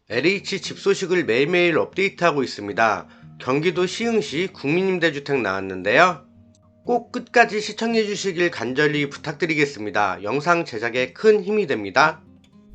LH 집 소식을 매일매일 업데이트하고 있습니다. 경기도 시흥시 국민임대주택 나왔는데요. 꼭 끝까지 시청해 주시길 간절히 부탁드리겠습니다. 영상 제작에 큰 힘이 됩니다.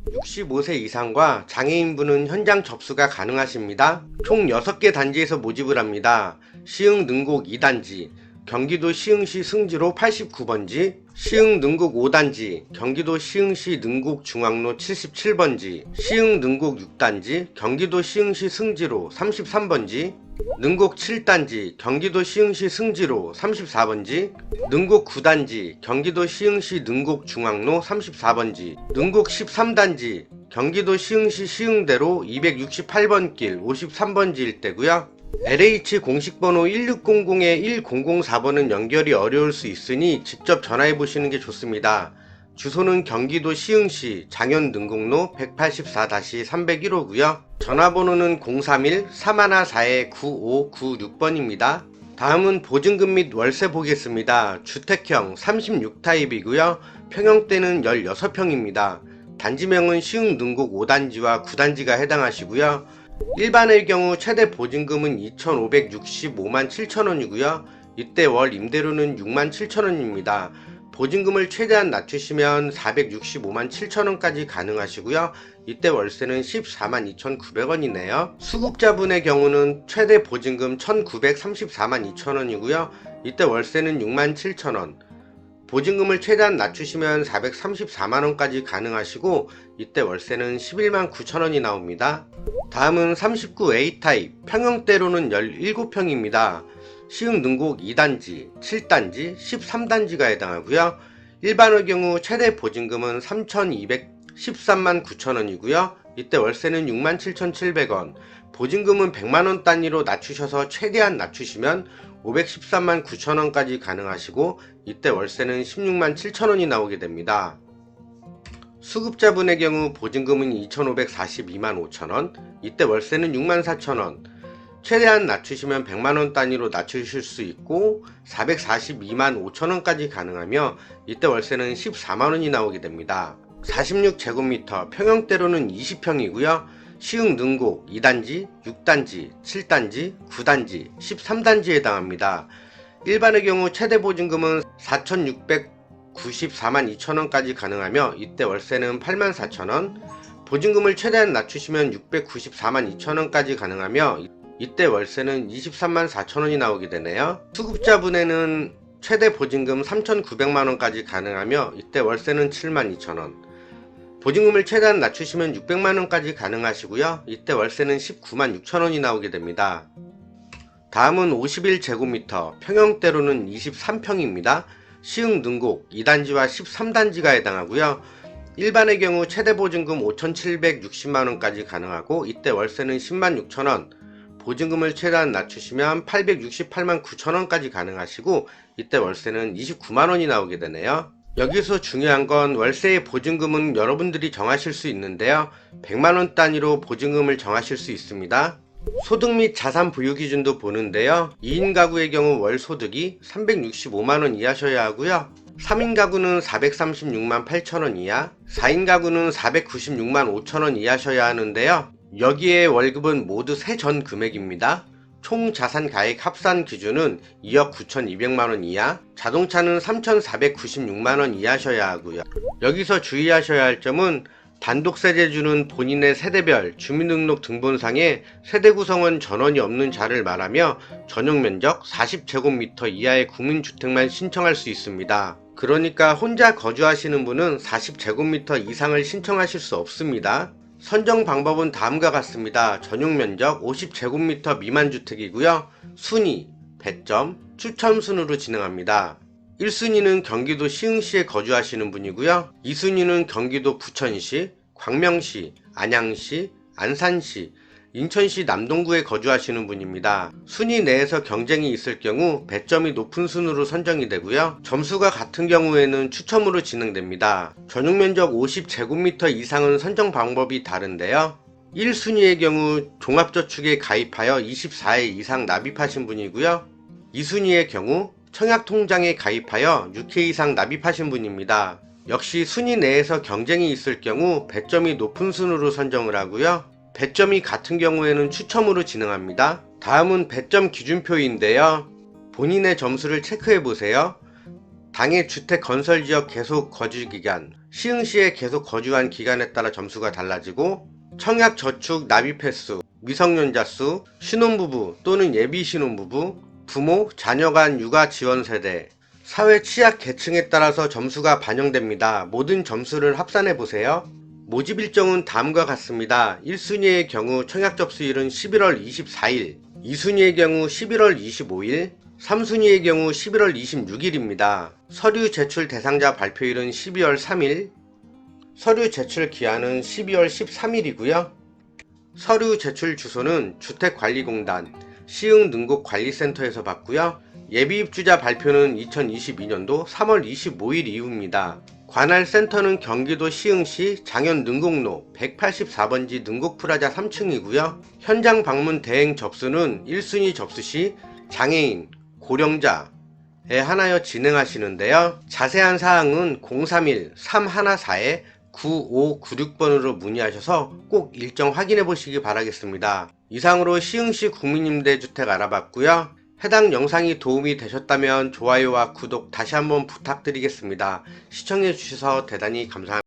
65세 이상과 장애인분은 현장 접수가 가능하십니다. 총 6개 단지에서 모집을 합니다. 시흥 능곡 2단지, 경기도 시흥시 승지로 89번지, 시흥 능곡 5단지, 경기도 시흥시 능곡 중앙로 77번지, 시흥 능곡 6단지, 경기도 시흥시 승지로 33번지, 능곡 7단지, 경기도 시흥시 승지로 34번지, 능곡 9단지, 경기도 시흥시 능곡 중앙로 34번지, 능곡 13단지, 경기도 시흥시 시흥대로 268번 길 53번지 일대고요. LH 공식번호 1600-1004번은 연결이 어려울 수 있으니 직접 전화해 보시는 게 좋습니다. 주소는 경기도 시흥시 장현능곡로 184-301호고요. 전화번호는 031-314-9596번입니다. 다음은 보증금 및 월세 보겠습니다. 주택형 36타입이고요. 평형대는 16평입니다. 단지명은 시흥 능곡 5단지와 9단지가 해당하시고요. 일반의 경우 최대 보증금은 2,565만 7천원이고요. 이때 월 임대료는 6만 7천원입니다. 보증금을 최대한 낮추시면 465만 7천원까지 가능하시고요. 이때 월세는 14만 2,900원이네요. 수급자분의 경우는 최대 보증금 1,934만 2천원이고요. 이때 월세는 6만 7천원. 보증금을 최대한 낮추시면 434만원까지 가능하시고 이때 월세는 11만 9천원이 나옵니다. 다음은 39A 타입, 평형대로는 17평입니다. 시흥 능곡 2단지, 7단지, 13단지가 해당하고요. 일반의 경우 최대 보증금은 3,213만 9천원이고요. 이때 월세는 6만 7,700원. 보증금은 100만원 단위로 낮추셔서 최대한 낮추시면 513만 9천원까지 가능하시고 이때 월세는 16만 7천원이 나오게 됩니다. 수급자분의 경우 보증금은 2,542만 5천원, 이때 월세는 6만 4천원. 최대한 낮추시면 100만원 단위로 낮추실 수 있고 442만 5천원까지 가능하며 이때 월세는 14만원이 나오게 됩니다. 46제곱미터, 평형대로는 20평이고요. 시흥 능곡 2단지, 6단지, 7단지, 9단지, 13단지에 해당합니다. 일반의 경우 최대 보증금은 4,694만 2천원까지 가능하며 이때 월세는 8만 4천원, 보증금을 최대한 낮추시면 694만 2천원까지 가능하며 이때 월세는 23만 4천원이 나오게 되네요. 수급자분에는 최대 보증금 3,900만원까지 가능하며 이때 월세는 7만 2천원, 보증금을 최대한 낮추시면 600만원까지 가능하시고요. 이때 월세는 19만 6천원이 나오게 됩니다. 다음은 51제곱미터, 평형대로는 23평입니다. 시흥 능곡 2단지와 13단지가 해당하고요. 일반의 경우 최대 보증금 5,760만원까지 가능하고 이때 월세는 10만 6천원, 보증금을 최대한 낮추시면 868만 9천원까지 가능하시고 이때 월세는 29만원이 나오게 되네요. 여기서 중요한 건 월세의 보증금은 여러분들이 정하실 수 있는데요. 100만원 단위로 보증금을 정하실 수 있습니다. 소득 및 자산 보유 기준도 보는데요. 2인 가구의 경우 월 소득이 365만원 이하셔야 하고요. 3인 가구는 436만 8천원 이하, 4인 가구는 496만 5천원 이하셔야 하는데요. 여기에 월급은 모두 세전 금액입니다. 총 자산 가액 합산 기준은 2억 9,200만원 이하, 자동차는 3,496만원 이하셔야 하고요. 여기서 주의하셔야 할 점은 단독세대주는 본인의 세대별 주민등록 등본상에 세대 구성원 전원이 없는 자를 말하며 전용면적 40제곱미터 이하의 국민주택만 신청할 수 있습니다. 그러니까 혼자 거주하시는 분은 40제곱미터 이상을 신청하실 수 없습니다. 선정 방법은 다음과 같습니다. 전용면적 50제곱미터 미만 주택이고요. 순위, 배점, 추첨 순으로 진행합니다. 1순위는 경기도 시흥시에 거주하시는 분이고요. 2순위는 경기도 부천시, 광명시, 안양시, 안산시, 인천시 남동구에 거주하시는 분입니다. 순위 내에서 경쟁이 있을 경우 배점이 높은 순으로 선정이 되고요. 점수가 같은 경우에는 추첨으로 진행됩니다. 전용면적 50제곱미터 이상은 선정 방법이 다른데요. 1순위의 경우 종합저축에 가입하여 24회 이상 납입하신 분이고요. 2순위의 경우 청약통장에 가입하여 6회 이상 납입하신 분입니다. 역시 순위 내에서 경쟁이 있을 경우 배점이 높은 순으로 선정을 하고요. 배점이 같은 경우에는 추첨으로 진행합니다. 다음은 배점 기준표인데요. 본인의 점수를 체크해 보세요. 당해 주택 건설 지역 계속 거주 기간, 시흥시에 계속 거주한 기간에 따라 점수가 달라지고, 청약 저축 납입 횟수, 미성년자 수, 신혼부부 또는 예비 신혼부부, 부모, 자녀 간 육아 지원 세대, 사회 취약 계층에 따라서 점수가 반영됩니다. 모든 점수를 합산해 보세요. 모집 일정은 다음과 같습니다. 1순위의 경우 청약 접수일은 11월 24일, 2순위의 경우 11월 25일, 3순위의 경우 11월 26일입니다. 서류 제출 대상자 발표일은 12월 3일, 서류 제출 기한은 12월 13일이고요. 서류 제출 주소는 주택관리공단 시흥능곡관리센터에서 받고요. 예비입주자 발표는 2022년도 3월 25일 이후입니다. 관할 센터는 경기도 시흥시 장현능곡로 184번지 능곡프라자 3층이고요. 현장 방문 대행 접수는 1순위 접수 시 장애인, 고령자에 한하여 진행하시는데요. 자세한 사항은 031-314-9596번으로 문의하셔서 꼭 일정 확인해 보시기 바라겠습니다. 이상으로 시흥시 국민임대주택 알아봤고요. 해당 영상이 도움이 되셨다면 좋아요와 구독 다시 한번 부탁드리겠습니다. 시청해 주셔서 대단히 감사합니다.